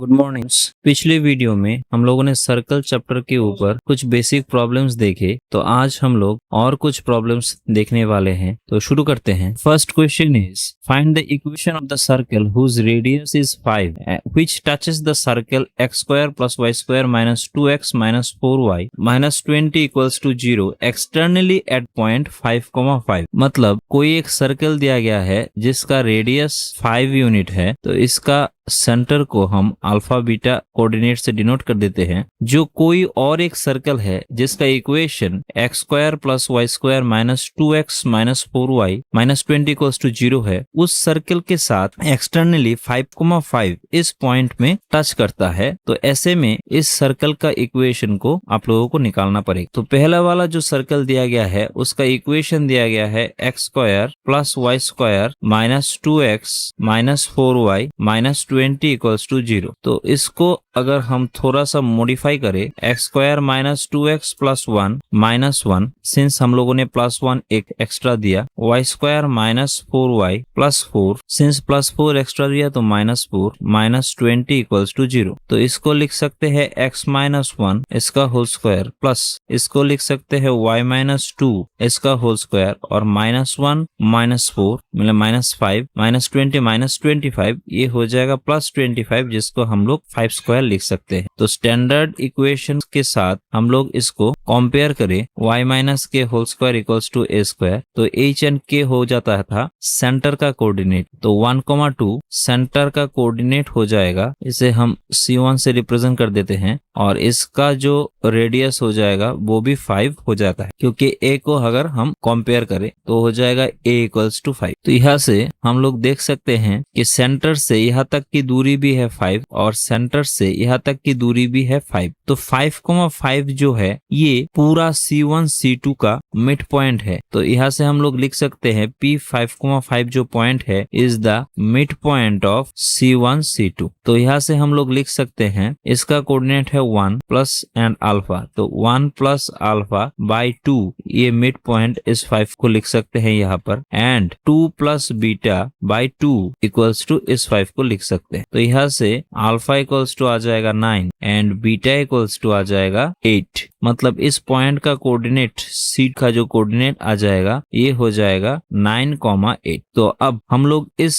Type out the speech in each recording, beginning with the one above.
Good morning. पिछले video में हम लोगों ने सर्कल चैप्टर के ऊपर कुछ बेसिक प्रॉब्लम्स देखे, तो आज हम लोग और कुछ प्रॉब्लम्स देखने वाले हैं। तो शुरू करते हैं। First question is find the equation of the circle whose radius is 5 which touches the circle x square plus y square minus 2x minus 4y minus 20 equals to 0 externally at point 5,5। मतलब कोई एक circle दिया गया है जिसका radius 5 unit है, तो इसका सेंटर को हम अल्फा बीटा कोऑर्डिनेट से डिनोट कर देते हैं। जो कोई और एक सर्कल है जिसका equation x square plus y square minus 2x minus 4y minus 20 equals to 0 है, उस सर्कल के साथ एक्सटर्नली 5,5 इस पॉइंट में टच करता है। तो ऐसे में इस सर्कल का इक्वेशन को आप लोगों को निकालना पड़ेगा। तो पहला वाला जो सर्कल दिया गया है उसका इक्वेशन दिया गया है x square plus y square minus 2x minus 4y minus 20 equals to 0। तो इसको अगर हम थोड़ा सा मॉडिफाई करें, x square minus 2x plus 1 minus 1, since हम लोगों ने प्लस 1 एक एक्स्ट्रा दिया, y square minus 4y plus 4, since plus 4 extra दिया तो माइनस 4 माइनस 20 इक्वल्स टू 0। तो इसको लिख सकते हैं x माइनस 1 इसका होल स्क्वायर प्लस इसको लिख सकते हैं y माइनस 2 इसका होल स्क्वायर और माइनस 1 माइनस 4 मतलब माइनस 5 माइनस 20 माइनस 25, ये हो जाएगा प्लस 25, जिसको हम लोग 5 स्क्वायर लिख सकते हैं। तो स्टैंडर्ड इक्वेशन के साथ हम लोग इसको कंपेयर करें, y माइनस के whole square equals to a square, तो h एंड k हो जाता था सेंटर का कोऑर्डिनेट। तो 1,2 सेंटर का कोऑर्डिनेट हो जाएगा, इसे हम C1 से रिप्रेजेंट कर देते हैं और इसका जो रेडियस हो जाएगा वो भी 5 हो जाता है, क्योंकि a को अगर हम कंपेयर करें तो हो जाएगा a इक्वल्स टू 5। तो यहाँ से हम लोग देख सकते हैं कि सेंटर से यहाँ तक की दूरी भी है 5 और सेंटर से यहाँ तक की दूरी भी है 5। तो 5,5 जो है ये पूरा C1 C2 का मिड पॉइंट है। तो यहाँ से हम लोग लिख सकते हैं P 5,5 जो पॉइंट है is the mid point of C1 C2। तो यहाँ से हम लोग लिख सकते हैं इसका कोऑर्डिनेट है 1 प्लस एंड अल्फा, तो 1 प्लस अल्फा बाई 2, ये मिड पॉइंट इस 5 को लिख सकते हैं यहाँ पर, and 2 plus beta by 2 equals to इस 5 को लिख सकते हैं। तो यहाँ से अल्फा इक्वल्स टू आ जाएगा 9 एंड बीटा इक्वल्स टू आ जाएगा 8। मतलब इस पॉइंट का कोऑर्डिनेट सी का जो कोऑर्डिनेट आ जाएगा ये हो जाएगा 9,8। तो अब हम लोग इस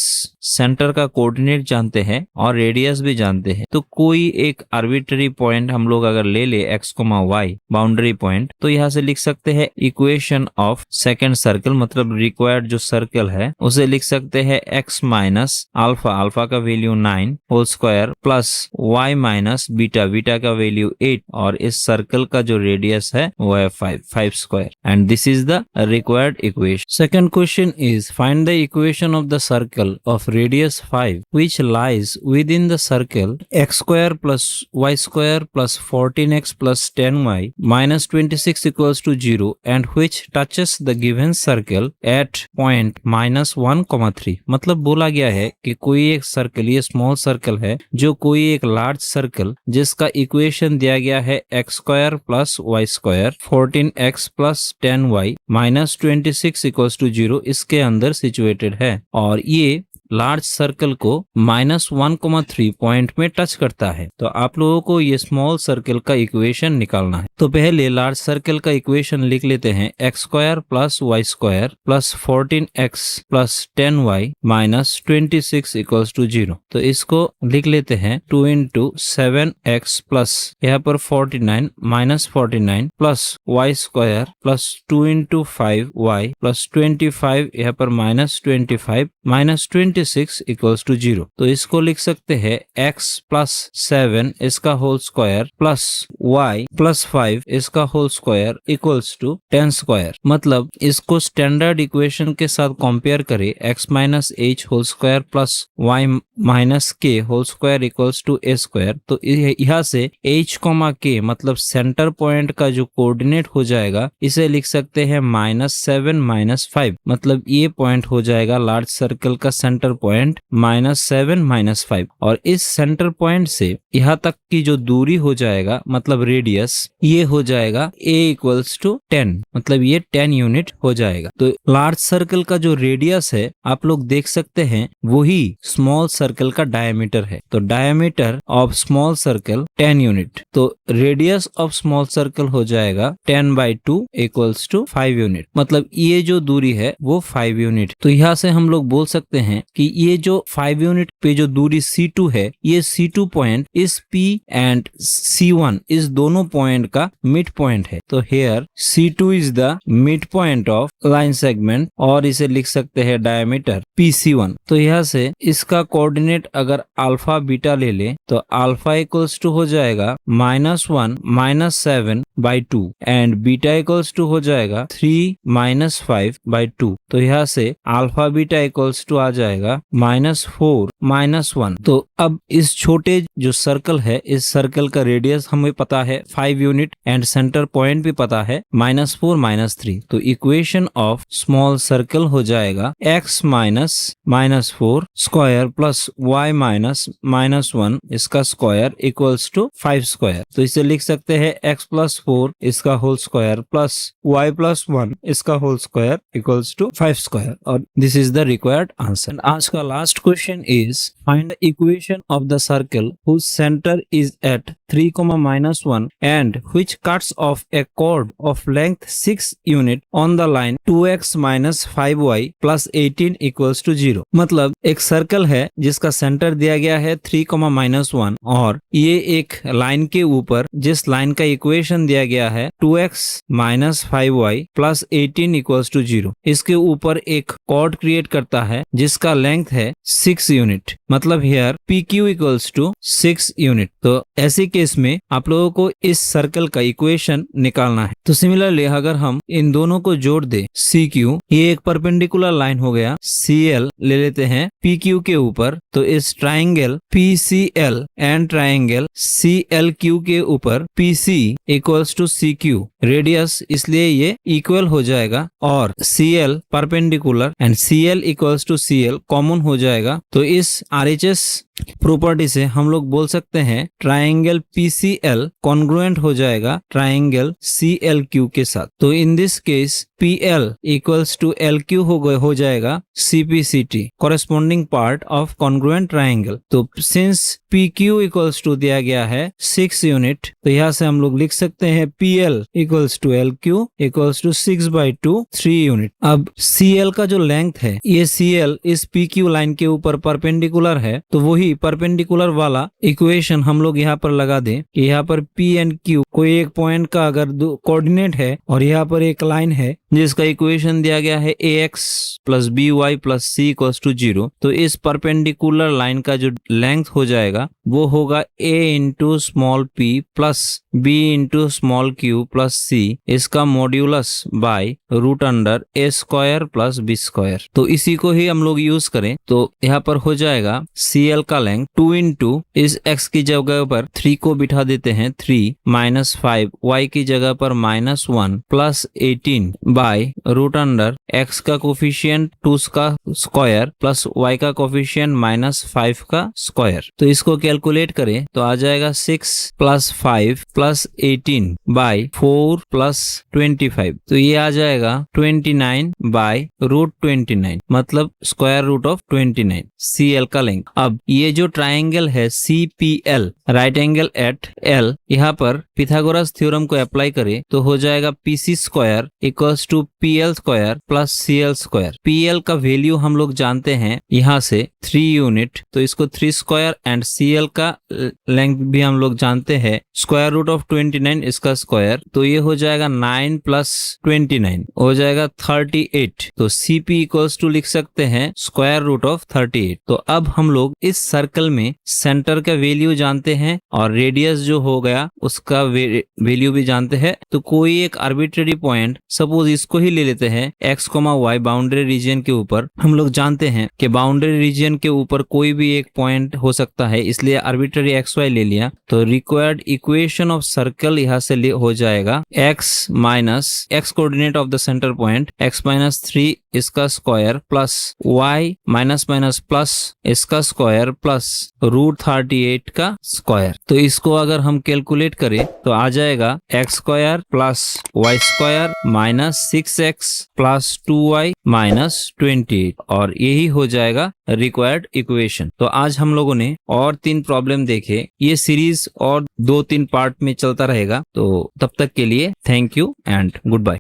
सेंटर का कोऑर्डिनेट जानते हैं और रेडियस भी जानते हैं। तो कोई एक आर्बिट्ररी पॉइंट हम लोग अगर ले ले x, y बाउंड्री पॉइंट, तो यहाँ से लिख सकते हैं इक्वेशन ऑफ सेकेंड सर्कल, मतलब रिक्वायर्ड जो सर्कल है उसे लिख सकते हैं x माइनस अल्फा, अल्फा का value 9 whole square plus y minus beta, beta का वैल्यू 8 और इस सर्कल का जो रेडियस है वो है 5 square, and this is the required equation. Second question is find the equation of the circle of radius 5 which lies within the circle x square plus y square plus 14x plus 10y minus 26 equals to 0 and which touches the given circle at point minus 1,3। मतलब बोला गया है कि कोई एक circle, ये small circle है, जो कोई एक लार्ज सर्कल जिसका इक्वेशन दिया गया है x square plus y square 14x plus 10y minus 26 equals to 0 इसके अंदर सिचुएटेड है, और ये लार्ज सर्कल को -1,3 पॉइंट में टच करता है। तो आप लोगों को ये स्मॉल सर्कल का इक्वेशन निकालना है। तो पहले लार्ज सर्कल का इक्वेशन लिख लेते हैं, x square plus y square plus 14x plus 10y minus 26 equals to 0। तो इसको लिख लेते हैं 2 इंटू 7x प्लस यहाँ पर 49 minus 49 plus y square plus 2 into 5y plus 25 यहाँ पर माइनस 25 माइनस 26 इक्वल्स टू 0। तो इसको लिख सकते हैं x प्लस 7 इसका whole square plus y plus 5 इसका whole square equals to 10 square. मतलब इसको स्टैंडर्ड इक्वेशन के साथ कंपेयर करें, x minus h whole square plus y minus k whole square equals to a square. तो यहाँ से h, k मतलब सेंटर पॉइंट का जो कोऑर्डिनेट हो जाएगा इसे लिख सकते हैं -7 -5। मतलब ये पॉइंट हो जाएगा लार्ज सर्कल का सेंटर सेंटर पॉइंट -7 -5 और इस सेंटर पॉइंट से यहाँ तक की जो दूरी हो जाएगा मतलब रेडियस ये हो जाएगा a इक्वल्स टू 10 मतलब ये 10 यूनिट हो जाएगा। तो लार्ज सर्कल का जो रेडियस है आप लोग देख सकते हैं वही स्मॉल सर्कल का डायमीटर है। तो diameter of small circle 10 unit, तो रेडियस ऑफ स्मॉल सर्कल हो जाएगा 10/2 इक्वल्स टू 5 यूनिट मतलब ये जो दूरी है वो 5 यूनिट। तो यहाँ से हम लोग बोल सकते हैं कि ये जो 5 यूनिट पे जो दूरी C2 है ये C2 पॉइंट इस P एंड C1 इस दोनों पॉइंट का मिड पॉइंट है। तो here C2 is the mid point of line segment और इसे लिख सकते हैं डायमीटर PC1। तो यहाँ से इसका कोऑर्डिनेट अगर अल्फा बीटा ले ले तो अल्फा इक्वल्स टू हो जाएगा -1 -7/2 एंड बीटा इक्वल्स टू हो जाएगा 3 -5/2। तो यहाँ से अल्फा बीटा इक्वल्स टू आ जाएगा -4 -1। तो अब इस छोटे जो सर्कल है इस सर्कल का रेडियस हमें पता है 5 यूनिट एंड सेंटर पॉइंट भी पता है -4 -3। तो इक्वेशन ऑफ स्मॉल सर्कल हो जाएगा x -4 स्क्वायर प्लस y -1 इसका स्क्वायर इक्वल्स टू 5 स्क्वायर। तो इसे लिख सकते हैं x + 4 इसका होल स्क्वायर प्लस y + 1 इसका whole square equals to 5 square और this is the required answer. आज का last question is find the equation of the circle whose centre is at 3, -1 and which cuts off a chord of length 6 unit on the line 2x - 5y + 18 = 0। मतलब एक circle है जिसका centre दिया गया है 3, -1 और ये एक लाइन के ऊपर जिस लाइन का इक्वेशन दिया गया है 2x - 5y + 18 = 0 इसके ऊपर एक कॉर्ड क्रिएट करता है जिसका लेंथ है 6 यूनिट मतलब हियर PQ = 6 यूनिट। तो ऐसी केस में आप लोगों को इस सर्कल का इक्वेशन निकालना है। तो सिमिलरली अगर हम इन दोनों को जोड़ दे CQ, ये एक परपेंडिकुलर लाइन हो गया, CL ले लेते हैं PQ के ऊपर। तो इस triangle PCL and triangle CLQ के ऊपर PC = CQ रेडियस इसलिए ये इक्वल हो जाएगा और CL perpendicular and CL = CL common हो जाएगा। तो इस RHS प्रॉपर्टी से हम लोग बोल सकते हैं ट्राइंगल PCL कॉन्ग्रुएंट हो जाएगा ट्राइंगल CLQ के साथ। तो in this case PL = LQ हो जाएगा CPCT corresponding part of congruent triangle. तो सिंस PQ = दिया गया है 6 यूनिट तो यहाँ से हम लोग लिख सकते हैं PL = LQ = 6/2 3 यूनिट। अब CL का जो लेंथ है ये CL इस PQ लाइन के ऊपर परपेंडिकुलर है तो वही परपेंडिकुलर वाला इक्वेशन हम लोग यहाँ पर लगा दें कि यहाँ पर P एंड Q कोई एक पॉइंट का अगर कोऑर्डिनेट है और यहाँ पर एक लाइन है जिसका इक्वेशन दिया गया है AX + BY + C = 0। तो इस परपेंडिकुलर लाइन का जो लेंथ हो जाएगा वो होगा A × small p + B × small q + C इसका मॉड्यूलस बाय √A² + B²। तो इसी को ही हम लोग यूज करें तो यहाँ पर हो जाएगा CL का लेंथ 2 × इस x की जगह पर 3 को बिठा देते हैं 3 - 5 y की जगह पर -1 + 18 बाय √x का कोफिशिएंट 2 का स्क्वायर प्लस y का कोफिशिएंट -5 का स्क्वायर। तो इसको कैलकुलेट करें तो आ जाएगा 6 + 5 + 18 बाय 4 + 25। तो ये आ जाएगा 29 बाय √29 मतलब √29 CL का लेंथ। अब ये जो ट्राइंगल है CPL right angle at L यहाँ पर पिथागोरस थ्योरम को अप्लाई करें तो हो जाएगा PC² = PL² + CL²। PL का वैल्यू हम लोग जानते हैं यहाँ से 3 यूनिट तो इसको 3 स्क्वायर एंड CL का लेंथ भी हम लोग जानते हैं √29 इसका स्क्वायर। तो ये हो जाएगा 9 + 29 हो जाएगा 38। तो CP = लिख सकते हैं √38। तो अब हम लोग इस सर्कल में सेंटर का वैल्यू जानते हैं और रेडियस जो हो गया उसका वैल्यू भी जानते हैं। तो कोई एक आर्बिट्रेरी पॉइंट सपोज इसको ही ले लेते हैं x y बाउंड्री रीजन के ऊपर हम लोग जानते हैं कि बाउंड्री रीजन के ऊपर कोई भी एक पॉइंट हो सकता है, इसलिए आर्बिट्ररी xy ले लिया। तो रिक्वायर्ड इक्वेशन ऑफ सर्कल यहाँ से हो जाएगा x minus x coordinate of the centre point x minus 3 इसका square plus y minus minus plus इसका स्क्वायर प्लस √38 का स्क्वायर। तो इसको अगर हम कैलकुलेट करें तो आ जाएगा x square plus y square minus 6x plus 2y minus 28 और यही हो जाएगा रिक्वायर्ड इक्वेशन। तो आज हम लोगों ने और 3 प्रॉब्लम देखे। ये सीरीज और 2-3 पार्ट में चलता रहेगा। तो तब तक के लिए thank you and good bye.